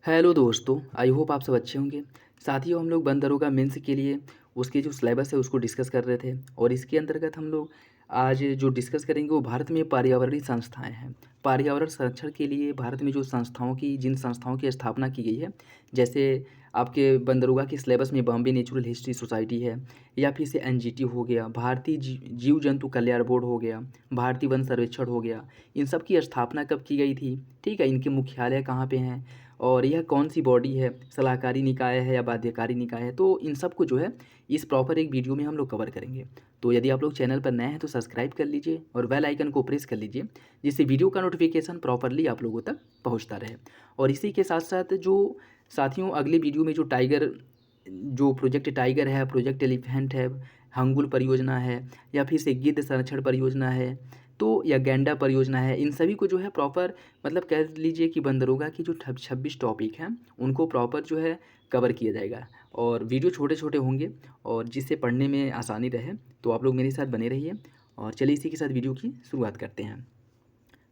Hello दोस्तों, I hope आप सब अच्छे होंगे। साथियों, हम लोग वन दरोगा मेंस के लिए उसके जो सिलेबस है उसको डिस्कस कर रहे थे और इसके अंतर्गत हम लोग आज जो डिस्कस करेंगे वो भारत में पर्यावरणीय संस्थाएं हैं। पर्यावरण संरक्षण के लिए भारत में जो जिन संस्थाओं की स्थापना की गई है, जैसे आपके वन दरोगा के सिलेबस में बॉम्बे नेचुरल हिस्ट्री सोसाइटी है, या फिर से एनजीटी हो गया, भारतीय जीव जंतु कल्याण बोर्ड हो गया, भारतीय वन सर्वेक्षण हो गया। इन सब की स्थापना कब की गई थी, ठीक है, इनके मुख्यालय कहाँ पे हैं और यह कौन सी बॉडी है, सलाहकारी निकाय है या बाध्यकारी निकाय है, तो इन सब को जो है इस प्रॉपर एक वीडियो में हम लोग कवर करेंगे। तो यदि आप लोग चैनल पर नए हैं तो सब्सक्राइब कर लीजिए और बेल आइकन को प्रेस कर लीजिए, जिससे वीडियो का नोटिफिकेशन प्रॉपरली आप लोगों तक पहुंचता रहे। और इसी के साथ साथ जो साथियों अगले वीडियो में जो प्रोजेक्ट टाइगर है, प्रोजेक्ट एलिफेंट है, हंगुल परियोजना है, या फिर से गिद्ध संरक्षण परियोजना है, तो या गैंडा परियोजना है, इन सभी को जो है प्रॉपर मतलब कह लीजिए कि वन दरोगा की जो 26 टॉपिक हैं उनको प्रॉपर जो है कवर किया जाएगा। और वीडियो छोटे छोटे होंगे और जिससे पढ़ने में आसानी रहे, तो आप लोग मेरे साथ बने रहिए। और चलिए इसी के साथ वीडियो की शुरुआत करते हैं।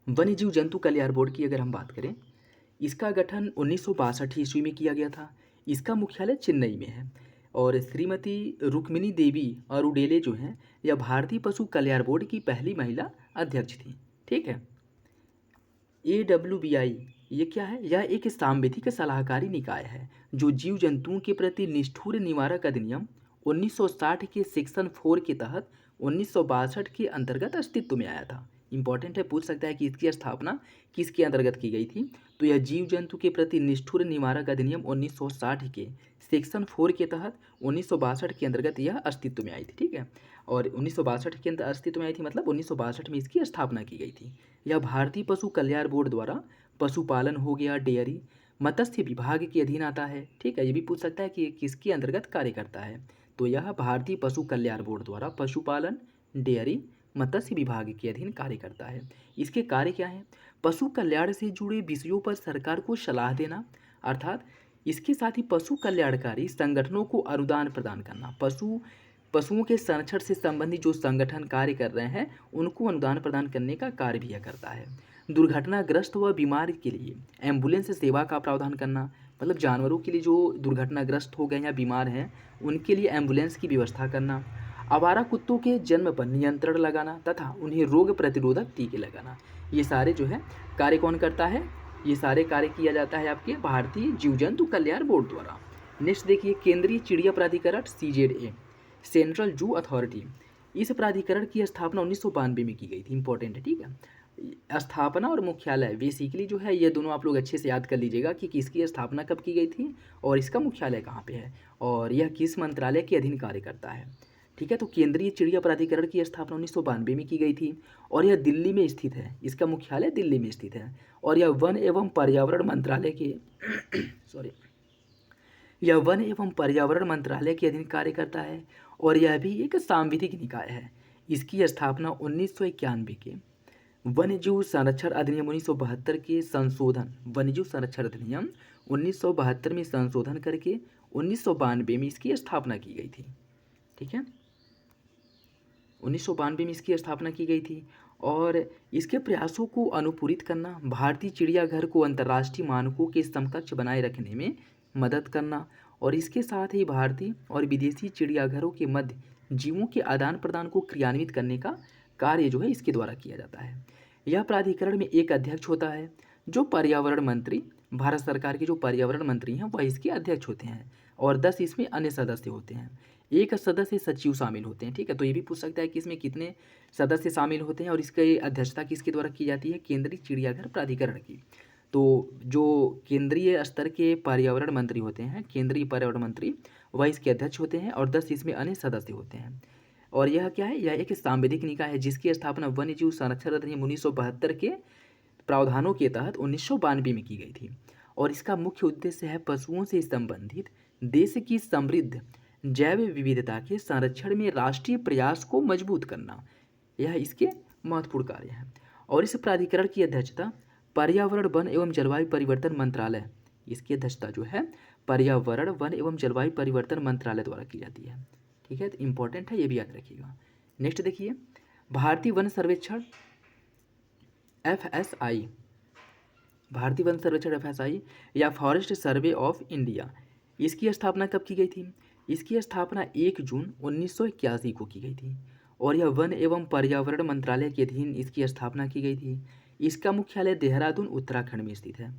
वन्य जीव जंतु कल्याण बोर्ड की अगर हम बात करें, इसका गठन 1962 ईस्वी में किया गया था। इसका मुख्यालय चेन्नई में है और श्रीमती रुक्मिणी देवी अरुडेले जो हैं यह भारतीय पशु कल्याण बोर्ड की पहली महिला अध्यक्ष थी। ठीक है। AWBI ये क्या है? यह एक सांविधिक सलाहकारी निकाय है जो जीव जंतुओं के प्रति निष्ठुर निवारक अधिनियम 1960 के सेक्शन 4 के तहत 1962 के अंतर्गत अस्तित्व में आया था। इंपॉर्टेंट है, पूछ सकता है कि इसकी स्थापना किसके अंतर्गत की गई थी। तो यह जीव जंतु के प्रति निष्ठुर निवारक अधिनियम 1960 के सेक्शन 4 के तहत 1962 के अंतर्गत यह अस्तित्व में आई थी। ठीक है। और 1962 के अंदर अस्तित्व में आई थी मतलब 1962 में इसकी स्थापना की गई थी। यह भारतीय पशु कल्याण बोर्ड द्वारा पशुपालन हो गया, डेयरी, मत्स्य विभाग के अधीन आता है। ठीक है। ये भी पूछ सकता है कि ये किसके अंतर्गत कार्य करता है। तो यह भारतीय पशु कल्याण बोर्ड द्वारा पशुपालन, डेयरी, मत्स्य विभाग के अधीन कार्य करता है। इसके कार्य क्या हैं? पशु कल्याण से जुड़े विषयों पर सरकार को सलाह देना, अर्थात इसके साथ ही पशु कल्याणकारी संगठनों को अनुदान प्रदान करना। पशुओं के संरक्षण से संबंधित जो संगठन कार्य कर रहे हैं उनको अनुदान प्रदान करने का कार्य भी यह करता है। दुर्घटनाग्रस्त व बीमार के लिए एम्बुलेंस सेवा का प्रावधान करना, मतलब जानवरों के लिए जो दुर्घटनाग्रस्त हो गए या बीमार हैं उनके लिए एम्बुलेंस की व्यवस्था करना। आवारा कुत्तों के जन्म पर नियंत्रण लगाना तथा उन्हें रोग प्रतिरोधक टीके लगाना, ये सारे जो है कार्य कौन करता है? ये सारे कार्य किया जाता है आपके भारतीय जीव जंतु कल्याण बोर्ड द्वारा। नेक्स्ट देखिए, केंद्रीय चिड़िया प्राधिकरण CZA, सेंट्रल जू अथॉरिटी। इस प्राधिकरण की स्थापना 1992 में की गई थी। इंपॉर्टेंट है, ठीक है। स्थापना और मुख्यालय बेसिकली जो है ये दोनों आप लोग अच्छे से याद कर लीजिएगा कि किसकी स्थापना कब की गई थी और इसका मुख्यालय कहाँ पे है और यह किस मंत्रालय के अधीन कार्य करता है। ठीक है। तो केंद्रीय चिड़िया प्राधिकरण की स्थापना 1992 में की गई थी और यह दिल्ली में स्थित है। इसका मुख्यालय दिल्ली में स्थित है और यह वन एवं पर्यावरण मंत्रालय के सॉरी यह वन एवं पर्यावरण मंत्रालय के अधीन कार्य करता है और यह भी एक सांविधिक निकाय है। इसकी स्थापना 1991 के वन्यजीव संरक्षण अधिनियम 1972 के संशोधन वन्यजीव संरक्षण अधिनियम 1972 में संशोधन करके 1992 में इसकी स्थापना की गई थी। ठीक है। 1992 में इसकी स्थापना की गई थी और इसके प्रयासों को अनुपूरित करना, भारतीय चिड़ियाघर को अंतर्राष्ट्रीय मानकों के समकक्ष बनाए रखने में मदद करना और इसके साथ ही भारतीय और विदेशी चिड़ियाघरों के मध्य जीवों के आदान प्रदान को क्रियान्वित करने का कार्य जो है इसके द्वारा किया जाता है। यह प्राधिकरण में एक अध्यक्ष होता है जो पर्यावरण मंत्री, भारत सरकार के जो पर्यावरण मंत्री हैं वह इसके अध्यक्ष होते हैं और 10 इसमें अन्य सदस्य होते हैं। एक सदस्य सचिव शामिल होते हैं। ठीक है। तो ये भी पूछ सकता है कि इसमें कितने सदस्य शामिल होते हैं और इसकी अध्यक्षता किसके द्वारा की जाती है? केंद्रीय चिड़ियाघर प्राधिकरण की। तो जो केंद्रीय स्तर के पर्यावरण मंत्री होते हैं, केंद्रीय पर्यावरण मंत्री, वह इसके अध्यक्ष होते हैं और 10 इसमें अन्य सदस्य होते हैं। और यह क्या है? यह एक सांविधिक निकाय है जिसकी स्थापना वन्यजीव संरक्षण अधिनियम 1972 के प्रावधानों के तहत 1992 में की गई थी और इसका मुख्य उद्देश्य है पशुओं से संबंधित देश की समृद्ध जैव विविधता के संरक्षण में राष्ट्रीय प्रयास को मजबूत करना। यह इसके महत्वपूर्ण कार्य हैं। और इस प्राधिकरण की अध्यक्षता पर्यावरण, वन एवं जलवायु परिवर्तन मंत्रालय, इसकी अध्यक्षता जो है पर्यावरण, वन एवं जलवायु परिवर्तन मंत्रालय द्वारा की जाती है। ठीक है। तो इंपॉर्टेंट है, ये भी याद रखिएगा। नेक्स्ट देखिए, भारतीय वन सर्वेक्षण FSI, भारतीय वन सर्वेक्षण एफएसआई या फॉरेस्ट सर्वे ऑफ इंडिया, इसकी स्थापना कब की गई थी? इसकी स्थापना 1 जून 1981 को की गई थी और यह वन एवं पर्यावरण मंत्रालय के अधीन इसकी स्थापना की गई थी। इसका मुख्यालय देहरादून उत्तराखंड में स्थित है।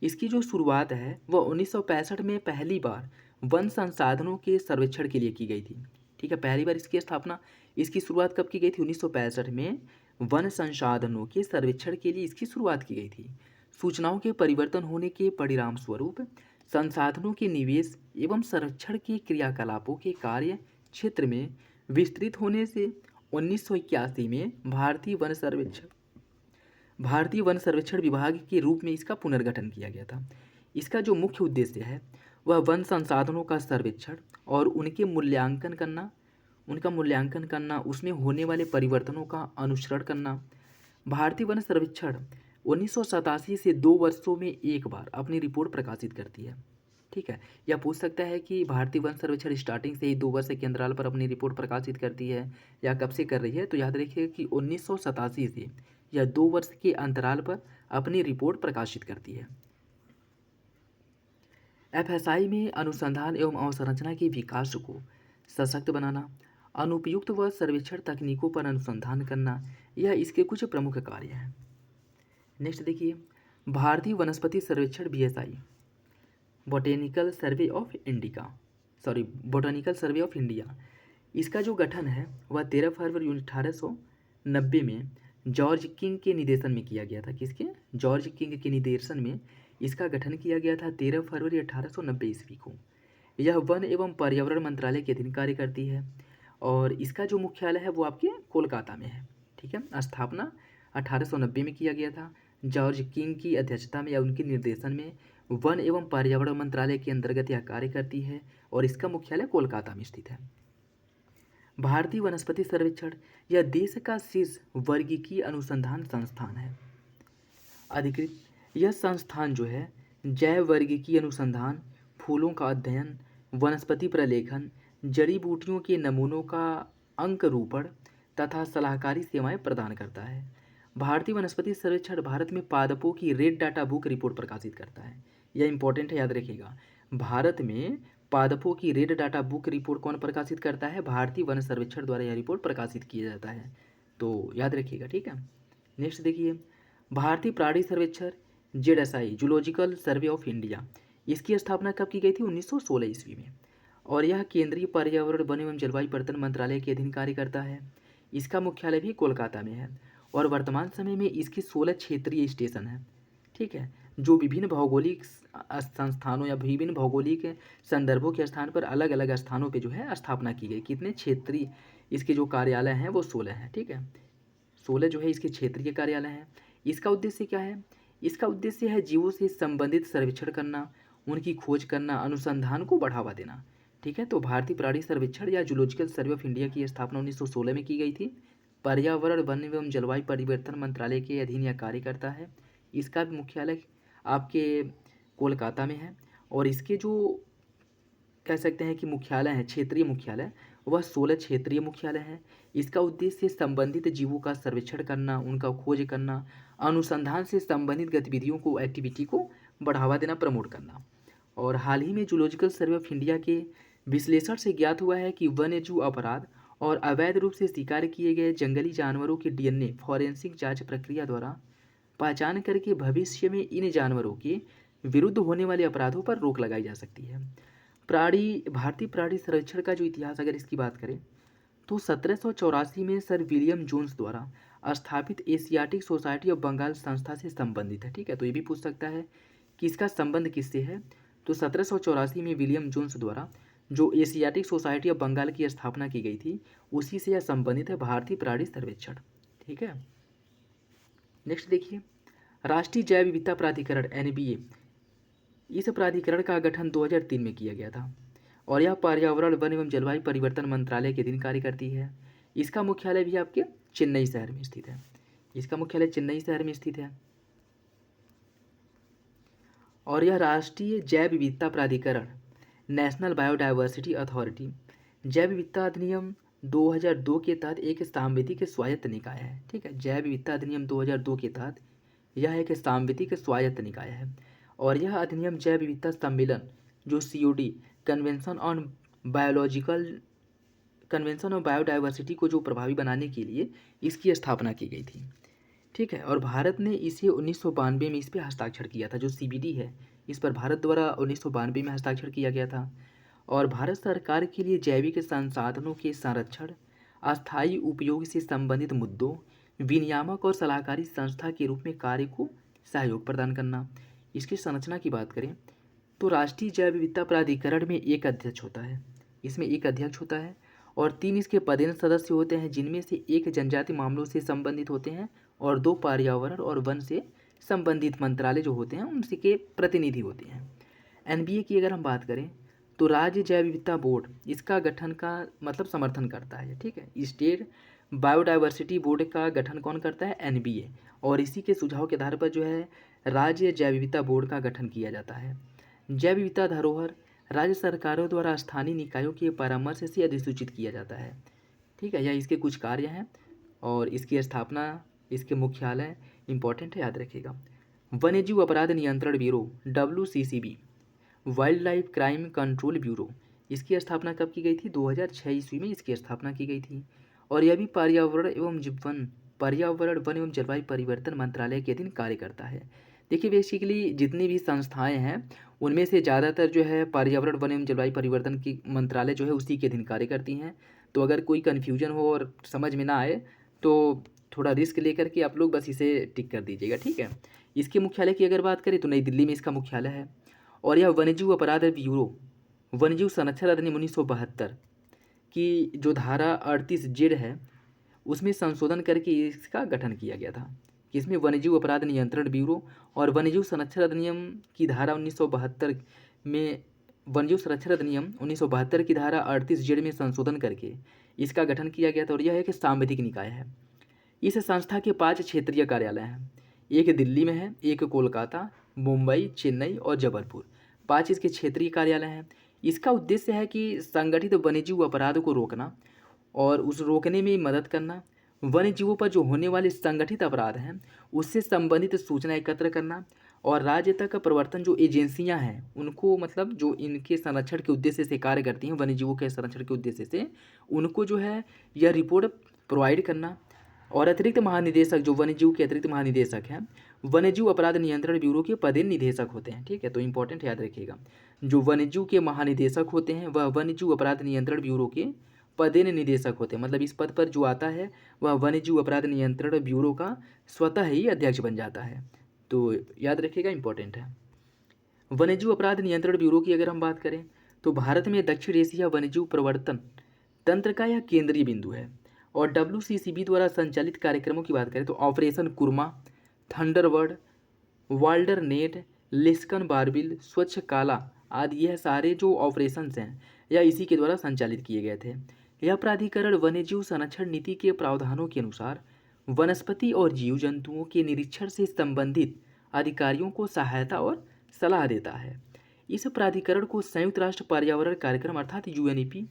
इसकी जो शुरुआत है वह 1965 में पहली बार वन संसाधनों के सर्वेक्षण के लिए की गई थी। ठीक है, पहली बार इसकी स्थापना, इसकी शुरुआत कब की गई थी? 1965 में वन संसाधनों के सर्वेक्षण के लिए इसकी शुरुआत की गई थी। सूचनाओं के परिवर्तन होने के परिणाम स्वरूप संसाधनों के निवेश एवं संरक्षण के क्रियाकलापों के कार्य क्षेत्र में विस्तृत होने से 1981 में भारतीय वन सर्वेक्षण विभाग के रूप में इसका पुनर्गठन किया गया था। इसका जो मुख्य उद्देश्य है वह वन संसाधनों का सर्वेक्षण और उनका मूल्यांकन करना, उसमें होने वाले परिवर्तनों का अनुसरण करना। भारतीय वन सर्वेक्षण 1987 से 2 वर्षों में एक बार अपनी रिपोर्ट प्रकाशित करती है। ठीक है, यह पूछ सकता है कि भारतीय वन सर्वेक्षण स्टार्टिंग से ही 2 वर्ष के अंतराल पर अपनी रिपोर्ट प्रकाशित करती है या कब से कर रही है? तो याद रखिए कि 1987 से यह 2 वर्ष के अंतराल पर अपनी रिपोर्ट प्रकाशित करती है। एफएसआई में अनुसंधान एवं अवसंरचना के विकास को सशक्त बनाना, अनुपयुक्त व सर्वेक्षण तकनीकों पर अनुसंधान करना, यह इसके कुछ प्रमुख कार्य हैं। नेक्स्ट देखिए, भारतीय वनस्पति सर्वेक्षण BSI, botanical survey of India, इसका जो गठन है वह 13 फरवरी 1890 में जॉर्ज किंग के निर्देशन में किया गया था। किसके? जॉर्ज किंग के निर्देशन में इसका गठन किया गया था 13 फरवरी 1890 ईस्वी को। यह वन एवं पर्यावरण मंत्रालय के अधीन कार्य करती है और इसका जो मुख्यालय है वो आपके कोलकाता में है। ठीक है, स्थापना 1890 में किया गया था। जॉर्ज किंग की अध्यक्षता में या उनके निर्देशन में वन एवं पर्यावरण मंत्रालय के अंतर्गत यह कार्य करती है और इसका मुख्यालय कोलकाता में स्थित है। भारतीय वनस्पति सर्वेक्षण यह देश का शीर्ष वर्गीकीय अनुसंधान संस्थान है। अधिकृत यह संस्थान जो है जैव वर्गीकीय अनुसंधान, फूलों का अध्ययन, वनस्पति प्रलेखन, जड़ी बूटियों के नमूनों का अंकरूपण तथा सलाहकारी सेवाएं प्रदान करता है। भारतीय वनस्पति सर्वेक्षण भारत में पादपों की रेड डाटा बुक रिपोर्ट प्रकाशित करता है। यह इंपॉर्टेंट है, याद रखिएगा। भारत में पादपों की रेड डाटा बुक रिपोर्ट कौन प्रकाशित करता है? भारतीय वन सर्वेक्षण द्वारा यह रिपोर्ट प्रकाशित किया जाता है, तो याद रखिएगा। ठीक है, नेक्स्ट देखिए, भारतीय प्राणी सर्वेक्षण ZSI, zoological survey of India, इसकी स्थापना कब की गई थी? 1916 ईस्वी में और यह केंद्रीय पर्यावरण, वन एवं जलवायु परिवर्तन मंत्रालय के अधीन कार्य करता है। इसका मुख्यालय भी कोलकाता में है और वर्तमान समय में इसकी 16 क्षेत्रीय स्टेशन है। ठीक है, जो विभिन्न भौगोलिक संस्थानों या विभिन्न भौगोलिक संदर्भों के स्थान पर अलग अलग स्थानों पे जो है स्थापना की गई। कितने क्षेत्रीय इसके जो कार्यालय हैं वो 16 हैं। ठीक है, 16 जो है इसके क्षेत्रीय कार्यालय हैं। इसका उद्देश्य क्या है? इसका उद्देश्य है जीवों से संबंधित सर्वेक्षण करना, उनकी खोज करना, अनुसंधान को बढ़ावा देना। ठीक है, तो भारतीय प्राणी सर्वेक्षण या जूलॉजिकल सर्वे ऑफ इंडिया की स्थापना 1916 में की गई थी। पर्यावरण, वन एवं जलवायु परिवर्तन मंत्रालय के अधीन यह कार्य करता है। इसका मुख्यालय आपके कोलकाता में है और इसके जो कह सकते हैं कि मुख्यालय है, क्षेत्रीय मुख्यालय, वह 16 क्षेत्रीय मुख्यालय है। इसका उद्देश्य संबंधित जीवों का सर्वेक्षण करना, उनका खोज करना, अनुसंधान से संबंधित गतिविधियों को, एक्टिविटी को बढ़ावा देना, प्रमोट करना। और हाल ही में जूलॉजिकल सर्वे ऑफ इंडिया के विश्लेषण से ज्ञात हुआ है कि वन्यजीव अपराध और अवैध रूप से शिकार किए गए जंगली जानवरों के डीएनए फॉरेंसिक जांच प्रक्रिया द्वारा पहचान करके भविष्य में इन जानवरों के विरुद्ध होने वाले अपराधों पर रोक लगाई जा सकती है। भारतीय प्राणी संरक्षण का जो इतिहास अगर इसकी बात करें तो 1784 में सर विलियम जोन्स द्वारा स्थापित एशियाटिक सोसाइटी ऑफ बंगाल संस्था से संबंधित है। ठीक है, तो ये भी पूछ सकता है कि इसका संबंध किससे है। तो 1784 में विलियम जोन्स द्वारा जो एशियाटिक सोसाइटी ऑफ बंगाल की स्थापना की गई थी उसी से यह संबंधित है, भारतीय प्राणी सर्वेक्षण। ठीक है, नेक्स्ट देखिए, राष्ट्रीय जैव विविधता प्राधिकरण एनबीए, इस प्राधिकरण का गठन 2003 में किया गया था और यह पर्यावरण, वन एवं जलवायु परिवर्तन मंत्रालय के अधीन कार्य करती है। इसका मुख्यालय भी आपके चेन्नई शहर में स्थित है। इसका मुख्यालय चेन्नई शहर में स्थित है और यह राष्ट्रीय जैव विविधता प्राधिकरण, नेशनल बायोडायवर्सिटी अथॉरिटी, जैव विविधता अधिनियम 2002 के तहत एक सांविधिक स्वायत्त निकाय है। ठीक है, जैव विविधता अधिनियम 2002 के तहत यह एक सांविधिक स्वायत्त निकाय है और यह अधिनियम जैव विविधता सम्मेलन जो COD कन्वेंशन ऑन बायोडाइवर्सिटी को जो प्रभावी बनाने के लिए इसकी स्थापना की गई थी। ठीक है, और भारत ने इसे 1992 में इस पर हस्ताक्षर किया था। जो CBD है इस पर भारत द्वारा 1992 में हस्ताक्षर किया गया था और भारत सरकार के लिए जैविक संसाधनों के संरक्षण, अस्थायी उपयोग से संबंधित मुद्दों, विनियामक और सलाहकारी संस्था के रूप में कार्य को सहयोग प्रदान करना। इसकी संरचना की बात करें तो राष्ट्रीय जैव विविधता प्राधिकरण में एक अध्यक्ष होता है, इसमें एक अध्यक्ष होता है और 3 इसके पदेन सदस्य होते हैं, जिनमें से एक जनजाति मामलों से संबंधित होते हैं और 2 पर्यावरण और वन से संबंधित मंत्रालय जो होते हैं उनके प्रतिनिधि होते हैं। NBA की अगर हम बात करें तो राज्य जैव विविधता बोर्ड इसका गठन का मतलब समर्थन करता है। ठीक है, स्टेट बायोडाइवर्सिटी बोर्ड का गठन कौन करता है? NBA, और इसी के सुझाव के आधार पर जो है राज्य जैव विविधता बोर्ड का गठन किया जाता है। जैव विविधता धरोहर राज्य सरकारों द्वारा स्थानीय निकायों के परामर्श से अधिसूचित किया जाता है। ठीक है, यह इसके कुछ कार्य हैं और इसकी स्थापना, इसके मुख्यालय इंपॉर्टेंट है, याद रखिएगा। वन्यजीव अपराध नियंत्रण bureau WCCB, wild life crime control bureau, इसकी स्थापना कब की गई थी? 2006 ईस्वी में इसकी स्थापना की गई थी और यह भी पर्यावरण वन एवं जलवायु परिवर्तन मंत्रालय के अधीन कार्य करता है। देखिए बेसिकली जितनी भी संस्थाएं हैं उनमें से ज़्यादातर जो है पर्यावरण वन एवं जलवायु परिवर्तन की मंत्रालय जो है उसी के अधीन कार्य करती हैं। तो अगर कोई कन्फ्यूजन हो और समझ में ना आए तो थोड़ा रिस्क लेकर के आप लोग बस इसे टिक कर दीजिएगा। ठीक है, इसके मुख्यालय की अगर बात करें तो नई दिल्ली में इसका मुख्यालय है और यह वन्यजीव अपराध ब्यूरो वन्यजीव संरक्षण अधिनियम 1972 की जो धारा 38Z है उसमें संशोधन करके इसका गठन किया गया था। इसमें वन्यजीव अपराध नियंत्रण ब्यूरो और वन्यजीव संरक्षण अधिनियम की धारा 1972 में वन्यजीव संरक्षण अधिनियम 1972 की धारा 38Z में संशोधन करके इसका गठन किया गया था और यह एक सांविधिक निकाय है। इस संस्था के 5 क्षेत्रीय कार्यालय हैं, एक दिल्ली में है, एक कोलकाता, मुंबई, चेन्नई और जबलपुर। 5 इसके क्षेत्रीय कार्यालय हैं। इसका उद्देश्य है कि संगठित वन्यजीव अपराध को रोकना और उस रोकने में मदद करना, वन्य जीवों पर जो होने वाले संगठित अपराध हैं उससे संबंधित सूचना एकत्र करना और राज्य तक प्रवर्तन जो एजेंसियां हैं उनको मतलब जो इनके संरक्षण के उद्देश्य से कार्य करती हैं, वन्य जीवों के संरक्षण के उद्देश्य से उनको जो है यह रिपोर्ट प्रोवाइड करना। और अतिरिक्त महानिदेशक जो वन्यजीव के अतिरिक्त महानिदेशक हैं वन्यजीव अपराध नियंत्रण ब्यूरो के पदेन निदेशक होते हैं। ठीक है, तो इंपॉर्टेंट याद रखिएगा, जो वन्यजीव के महानिदेशक होते हैं वह वन्यजीव अपराध नियंत्रण ब्यूरो के पदेन निदेशक होते हैं। मतलब इस पद पर जो आता है वह वन्यजीव अपराध नियंत्रण ब्यूरो का स्वतः ही अध्यक्ष बन जाता है। तो याद रखिएगा, इंपॉर्टेंट है। वन्यजीव अपराध नियंत्रण ब्यूरो की अगर हम बात करें तो भारत में दक्षिण एशिया वन्यजीव प्रवर्तन तंत्र का यह केंद्रीय बिंदु है और WCCB द्वारा संचालित कार्यक्रमों की बात करें तो ऑपरेशन कुर्मा, थंडरबर्ड, वाल्डर नेट, लिस्कन बारबिल, स्वच्छ काला आदि यह सारे जो ऑपरेशंस हैं यह इसी के द्वारा संचालित किए गए थे। यह प्राधिकरण वन्यजीव संरक्षण नीति के प्रावधानों के अनुसार वनस्पति और जीव जंतुओं के निरीक्षण से संबंधित अधिकारियों को सहायता और सलाह देता है। इस प्राधिकरण को संयुक्त राष्ट्र पर्यावरण कार्यक्रम अर्थात UNEP,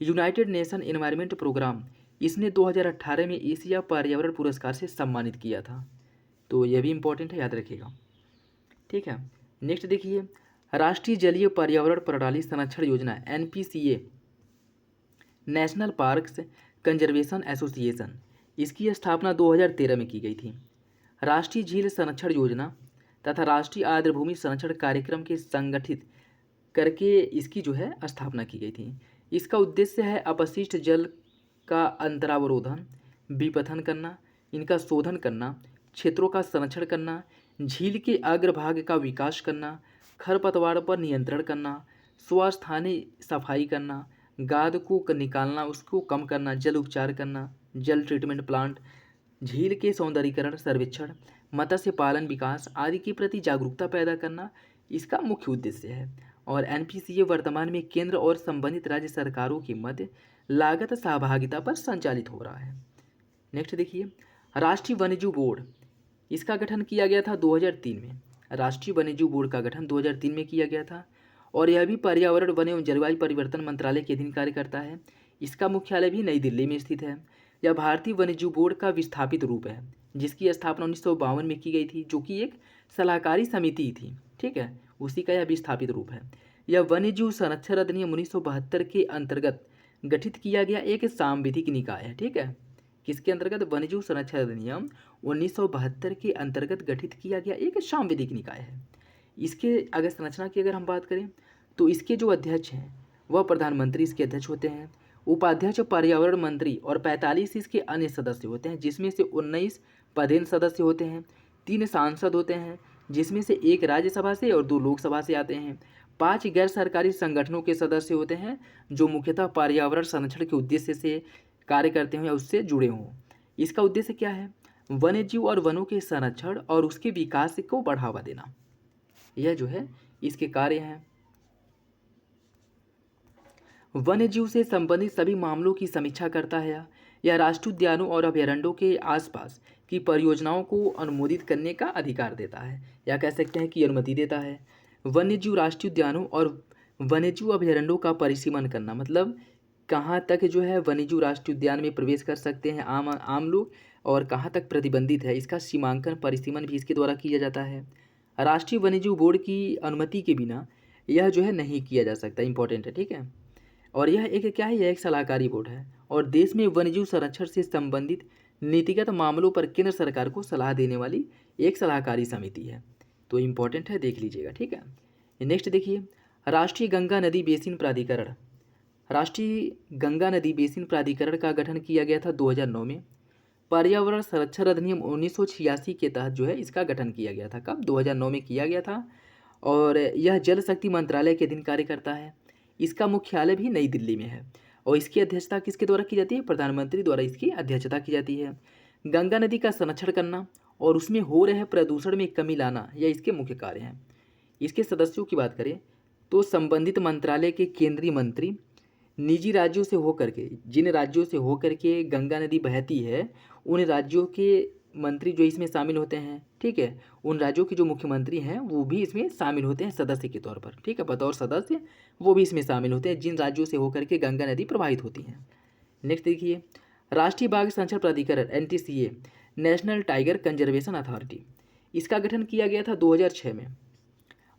United Nation Environment Programme, इसने 2018 में एशिया पर्यावरण पुरस्कार से सम्मानित किया था। तो यह भी इम्पोर्टेंट है, याद रखिएगा। ठीक है, नेक्स्ट देखिए, राष्ट्रीय जलीय पर्यावरण प्रणाली संरक्षण योजना NPCA, national parks conservation association, इसकी स्थापना 2013 में की गई थी। राष्ट्रीय झील संरक्षण योजना तथा राष्ट्रीय आर्द्रभूमि संरक्षण कार्यक्रम के संगठित करके इसकी जो है स्थापना की गई थी। इसका उद्देश्य है अपशिष्ट जल का अंतरावरोधन, विपथन करना, इनका शोधन करना, क्षेत्रों का संरक्षण करना, झील के अग्रभाग का विकास करना, खरपतवार पर नियंत्रण करना, स्वस्थानीय सफाई करना, गाद को निकालना उसको कम करना, जल उपचार करना, जल ट्रीटमेंट प्लांट, झील के सौंदर्यीकरण सर्वेक्षण, मत्स्य पालन विकास आदि के प्रति जागरूकता पैदा करना इसका मुख्य उद्देश्य है। और NPCA वर्तमान में केंद्र और संबंधित राज्य सरकारों के मध्य लागत सहभागिता पर संचालित हो रहा है। नेक्स्ट देखिए, राष्ट्रीय वन्यजीव बोर्ड, इसका गठन किया गया था 2003 में। राष्ट्रीय वन्यजीव बोर्ड का गठन 2003 में किया गया था और यह भी पर्यावरण वन एवं जलवायु परिवर्तन मंत्रालय के अधीन कार्य करता है। इसका मुख्यालय भी नई दिल्ली में स्थित है। यह भारतीय वन्यजीव बोर्ड का विस्थापित रूप है। जिसकी स्थापना 1952 में की गई थी, जो कि एक सलाहकारी समिति थी, ठीक है, उसी का यह विस्थापित रूप है। यह वन्यजीव संरक्षण अधिनियम 1972 के अंतर्गत गठित किया गया एक सांविधिक निकाय है, ठीक है। किसके अंतर्गत? वन्यजीव संरक्षण अधिनियम 1972 के अंतर्गत गठित किया गया एक सांविधिक निकाय है। इसके अगर संरचना की अगर हम बात करें तो इसके जो अध्यक्ष हैं वह प्रधानमंत्री इसके अध्यक्ष होते हैं, उपाध्यक्ष पर्यावरण मंत्री और 45 इसके अन्य सदस्य होते हैं, जिसमें से 19 पदेन सदस्य होते हैं, 3 सांसद होते हैं जिसमें से 1 राज्यसभा से और 2 लोकसभा से आते हैं, 5 गैर सरकारी संगठनों के सदस्य होते हैं जो मुख्यतः पर्यावरण संरक्षण के उद्देश्य से कार्य करते हों या उससे जुड़े हों। इसका उद्देश्य क्या है? वन्यजीव और वनों के संरक्षण और उसके विकास को बढ़ावा देना, यह जो है इसके कार्य हैं। वन्यजीव से संबंधित सभी मामलों की समीक्षा करता है। यह राष्ट्रीय उद्यानों और अभयारण्यों के आसपास की परियोजनाओं को अनुमोदित करने का अधिकार देता है, या कह सकते हैं कि अनुमति देता है। वन्यजीव राष्ट्रीय उद्यानों और वन्यजीव अभयारण्यों का परिसीमन करना, मतलब कहाँ तक जो है वन्यजीव राष्ट्रीय उद्यान में प्रवेश कर सकते हैं आम लोग और कहाँ तक प्रतिबंधित है, इसका सीमांकन परिसीमन भी इसके द्वारा किया जाता है। राष्ट्रीय वन्यजीव बोर्ड की अनुमति के बिना यह जो है नहीं किया जा सकता, इंपॉर्टेंट है, ठीक है। और यह एक क्या है? यह एक सलाहकारी बोर्ड है और देश में वन्यजीव संरक्षण से संबंधित नीतिगत मामलों पर केंद्र सरकार को सलाह देने वाली एक सलाहकारी समिति है। तो इम्पॉर्टेंट है, देख लीजिएगा, ठीक है। नेक्स्ट देखिए, राष्ट्रीय गंगा नदी बेसिन प्राधिकरण। राष्ट्रीय गंगा नदी बेसिन प्राधिकरण का गठन किया गया था 2009 में। पर्यावरण संरक्षण अधिनियम 1986 के तहत जो है इसका गठन किया गया था। कब? 2009 में किया गया था। और यह जल शक्ति मंत्रालय के अधीन कार्य करता है। इसका मुख्यालय भी नई दिल्ली में है और इसकी अध्यक्षता किसके द्वारा की जाती है? प्रधानमंत्री द्वारा इसकी अध्यक्षता की जाती है। गंगा नदी का संरक्षण करना और उसमें हो रहे प्रदूषण में कमी लाना, यह इसके मुख्य कार्य हैं। इसके सदस्यों की बात करें तो संबंधित मंत्रालय के केंद्रीय मंत्री, निजी राज्यों से होकर के, जिन राज्यों से होकर के गंगा नदी बहती है उन राज्यों के मंत्री जो इसमें शामिल होते हैं, ठीक है। उन राज्यों के जो मुख्यमंत्री हैं वो भी इसमें शामिल होते हैं सदस्य के तौर पर, ठीक है, बतौर सदस्य वो भी इसमें शामिल होते हैं जिन राज्यों से होकर के गंगा नदी प्रवाहित होती है। नेक्स्ट देखिए, राष्ट्रीय बाघ संरक्षण प्राधिकरण NTCA, national tiger conservation authority. इसका गठन किया गया था 2006 में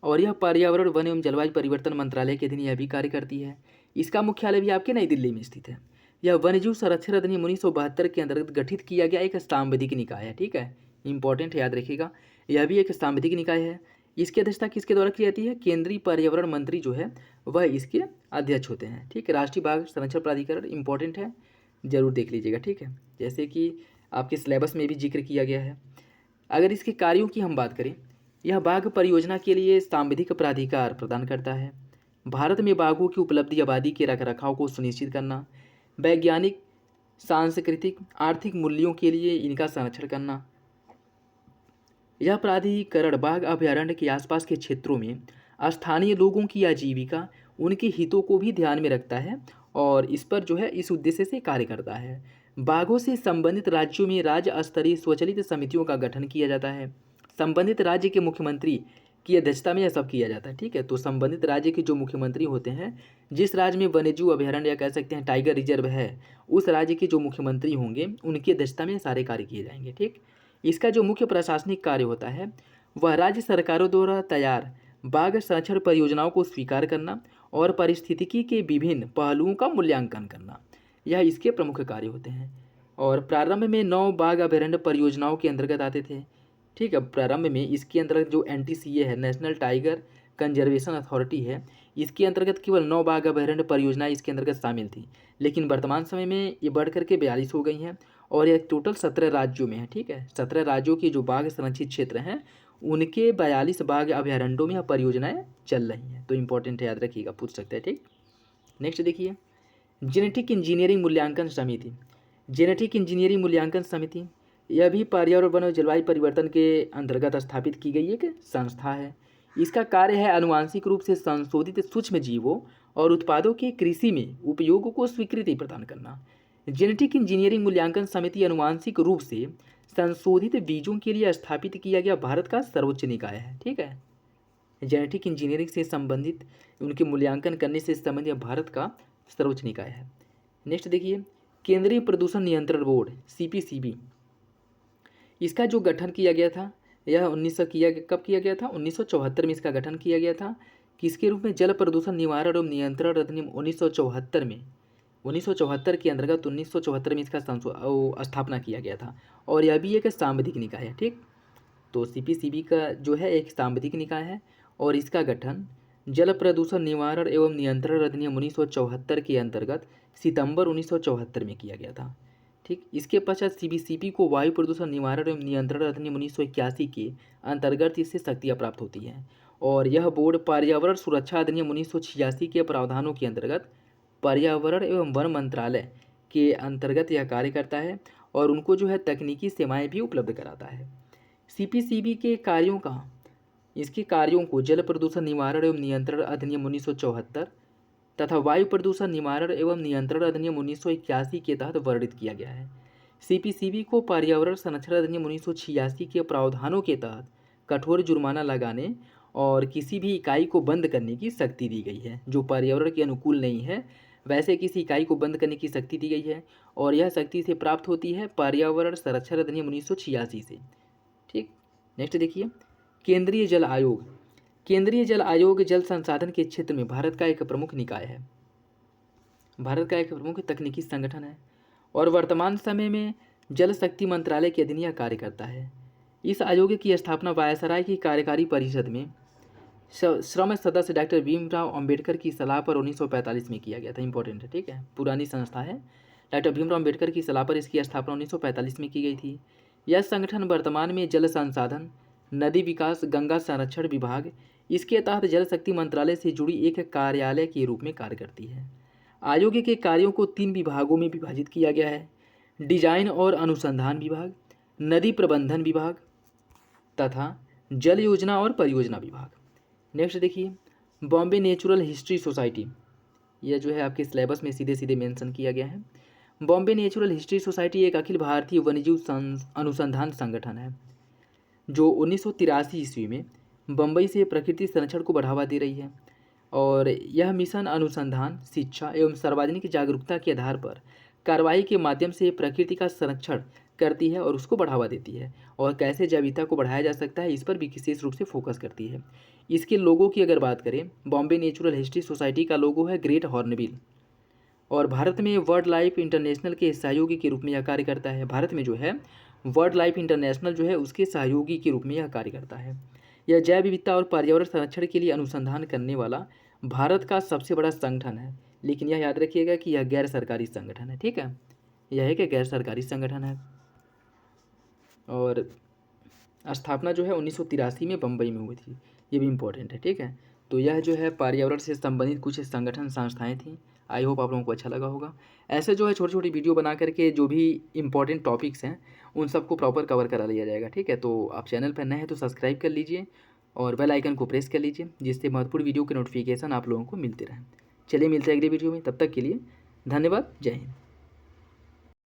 और यह पर्यावरण, वन एवं जलवायु परिवर्तन मंत्रालय के अधीन यह भी कार्य करती है। इसका मुख्यालय भी आपके नई दिल्ली में स्थित है। यह वन्यजीव संरक्षण अधिनियम 1972 के अंतर्गत गठित किया गया एक सांविधिक निकाय है, ठीक है, इंपॉर्टेंट है, याद रखिएगा। यह भी एक सांविधिक निकाय है। इसकी अध्यक्षता किसके द्वारा की जाती है? केंद्रीय पर्यावरण मंत्री जो है वह इसके अध्यक्ष होते हैं, ठीक है। राष्ट्रीय बाघ संरक्षण प्राधिकरण इंपॉर्टेंट है, जरूर देख लीजिएगा, ठीक है, जैसे कि आपके सिलेबस में भी जिक्र किया गया है। अगर इसके कार्यों की हम बात करें, यह बाघ परियोजना के लिए सांविधिक प्राधिकार प्रदान करता है। भारत में बाघों की उपलब्धि आबादी के रखरखाव को सुनिश्चित करना, वैज्ञानिक, सांस्कृतिक, आर्थिक मूल्यों के लिए इनका संरक्षण करना। यह प्राधिकरण बाघ अभयारण्य के आसपास के क्षेत्रों में स्थानीय लोगों की आजीविका, उनके हितों को भी ध्यान में रखता है और इस पर जो है इस उद्देश्य से कार्य करता है। बाघों से संबंधित राज्यों में राज्य स्तरीय स्वचालित समितियों का गठन किया जाता है। संबंधित राज्य के मुख्यमंत्री की अध्यक्षता में यह सब किया जाता है, ठीक है। तो संबंधित राज्य के जो मुख्यमंत्री होते हैं, जिस राज्य में वन्यजीव अभयारण्य या कह सकते हैं टाइगर रिजर्व है, उस राज्य के जो मुख्यमंत्री होंगे उनकी अध्यक्षता में सारे कार्य किए जाएंगे, ठीक। इसका जो मुख्य प्रशासनिक कार्य होता है वह राज्य सरकारों द्वारा तैयार बाघ संरक्षण परियोजनाओं को स्वीकार करना और पारिस्थितिकी के विभिन्न पहलुओं का मूल्यांकन करना, यह इसके प्रमुख कार्य होते हैं। और प्रारंभ में 9 बाघ अभयारण्य परियोजनाओं के अंतर्गत आते थे, ठीक है। प्रारंभ में इसके अंतर्गत जो NTCA है, नेशनल टाइगर कंजर्वेशन अथॉरिटी है, इसके अंतर्गत केवल 9 बाघ अभयारण्य परियोजनाएं इसके अंतर्गत शामिल थी, लेकिन वर्तमान समय में ये बढ़ करके 42 हो गई हैं और यह टोटल 17 राज्यों में है, ठीक है। 17 राज्यों के जो बाघ संरक्षित क्षेत्र हैं उनके 42 बाघ अभयारण्यों में यह परियोजनाएं चल रही हैं। तो इंपॉर्टेंट है, याद रखिएगा, पूछ सकते हैं, ठीक। नेक्स्ट देखिए, जेनेटिक इंजीनियरिंग मूल्यांकन समिति। जेनेटिक इंजीनियरिंग मूल्यांकन समिति यह भी पर्यावरण, वन और जलवायु परिवर्तन के अंतर्गत स्थापित की गई एक संस्था है। इसका कार्य है आनुवांशिक रूप से संशोधित सूक्ष्म जीवों और उत्पादों के कृषि में उपयोग को स्वीकृति प्रदान करना। जेनेटिक इंजीनियरिंग मूल्यांकन समिति आनुवांशिक रूप से संशोधित बीजों के लिए स्थापित किया गया भारत का सर्वोच्च निकाय है, ठीक है। जेनेटिक इंजीनियरिंग से संबंधित, उनके मूल्यांकन करने से संबंधित भारत का सर्वोच्च निकाय है। नेक्स्ट देखिए, केंद्रीय प्रदूषण नियंत्रण बोर्ड CPCB। इसका जो गठन किया गया था यह 1900 किया कब किया गया था? 1974 में इसका गठन किया गया था। किसके रूप में? जल प्रदूषण निवारण एवं नियंत्रण अधिनियम 1974 में, 1974 के अंतर्गत 1974 में इसका स्थापना किया गया था। और यह भी एक सांविधिक निकाय है। ठीक, तो सीपीसीबी का जो है एक सांविधिक निकाय है और इसका गठन जल प्रदूषण निवारण एवं नियंत्रण अधिनियम 1974 के अंतर्गत सितंबर 1974 में किया गया था। ठीक, इसके पश्चात सीबीसीबी को वायु प्रदूषण निवारण एवं नियंत्रण अधिनियम 1981 के अंतर्गत इससे शक्तियाँ प्राप्त होती हैं। और यह बोर्ड पर्यावरण सुरक्षा अधिनियम 1986 के प्रावधानों के अंतर्गत पर्यावरण एवं वन मंत्रालय के अंतर्गत यह कार्य करता है और उनको जो है तकनीकी सेवाएं भी उपलब्ध कराता है। सीपीसीबी के कार्यों का, इसके कार्यों को जल प्रदूषण निवारण एवं नियंत्रण अधिनियम 1974 तथा वायु प्रदूषण निवारण एवं नियंत्रण अधिनियम 1981 के तहत वर्णित किया गया है। सीपीसीबी को पर्यावरण संरक्षण अधिनियम 1986 के प्रावधानों के तहत कठोर जुर्माना लगाने और किसी भी इकाई को बंद करने की शक्ति दी गई है। जो पर्यावरण के अनुकूल नहीं है वैसे किसी इकाई को बंद करने की शक्ति दी गई है और यह शक्ति से प्राप्त होती है पर्यावरण संरक्षण अधिनियम 1986 से। ठीक, नेक्स्ट देखिए, केंद्रीय जल आयोग। केंद्रीय जल आयोग जल संसाधन के क्षेत्र में भारत का एक प्रमुख निकाय है, भारत का एक प्रमुख तकनीकी संगठन है और वर्तमान समय में जल शक्ति मंत्रालय के अधीन यह कार्य करता है। इस आयोग की स्थापना वायसराय की कार्यकारी परिषद में श्रम सदस्य डॉक्टर भीमराव अंबेडकर की सलाह पर 1945 में किया गया था। इंपॉर्टेंट है, ठीक है, पुरानी संस्था है। डॉक्टर भीमराव अंबेडकर की सलाह पर इसकी स्थापना 1945 में की गई थी। यह संगठन वर्तमान में जल संसाधन, नदी विकास, गंगा संरक्षण विभाग, इसके तहत जल शक्ति मंत्रालय से जुड़ी एक कार्यालय के रूप में कार्य करती है। आयोग के कार्यों को 3 विभागों में विभाजित किया गया है: डिजाइन और अनुसंधान विभाग, नदी प्रबंधन विभाग तथा जल योजना और परियोजना विभाग। नेक्स्ट देखिए, बॉम्बे नेचुरल हिस्ट्री सोसाइटी, यह जो है आपके सिलेबस में सीधे सीधे मेंशन किया गया है। बॉम्बे नेचुरल हिस्ट्री सोसाइटी एक अखिल भारतीय वन्यजीव अनुसंधान संगठन है जो 1983 ईस्वी में बम्बई से प्रकृति संरक्षण को बढ़ावा दे रही है और यह मिशन अनुसंधान, शिक्षा एवं सार्वजनिक जागरूकता के आधार पर कार्रवाई के माध्यम से प्रकृति का संरक्षण करती है और उसको बढ़ावा देती है और कैसे जैव विविधता को बढ़ाया जा सकता है इस पर भी विशेष रूप से फोकस करती है। इसके लोगों की अगर बात करें, बॉम्बे नेचुरल हिस्ट्री सोसाइटी का लोगो है ग्रेट हॉर्नबिल और भारत में वर्ल्ड लाइफ इंटरनेशनल के सहयोगी के रूप में यह कार्य करता है। भारत में जो है वर्ल्ड लाइफ इंटरनेशनल जो है उसके सहयोगी के रूप में यह कार्य करता है। यह जैव विविधता और पर्यावरण संरक्षण के लिए अनुसंधान करने वाला भारत का सबसे बड़ा संगठन है, लेकिन यह याद रखिएगा कि यह गैर सरकारी संगठन है। ठीक है, यह एक गैर सरकारी संगठन है और स्थापना जो है 1983 में बम्बई में हुई थी, ये भी इम्पोर्टेंट है। ठीक है, तो यह जो है पर्यावरण से संबंधित कुछ संगठन संस्थाएं थीं। आई होप आप लोगों को अच्छा लगा होगा। ऐसे जो है छोटी छोटी वीडियो बना करके जो भी इंपॉर्टेंट टॉपिक्स हैं उन सबको प्रॉपर कवर करा लिया जाएगा। ठीक है, तो आप चैनल पर नए हैं तो सब्सक्राइब कर लीजिए और बेल आइकन को प्रेस कर लीजिए जिससे महत्वपूर्ण वीडियो के नोटिफिकेशन आप लोगों को मिलते रहें। चलिए मिलते हैं अगले वीडियो में, तब तक के लिए धन्यवाद। जय हिंद।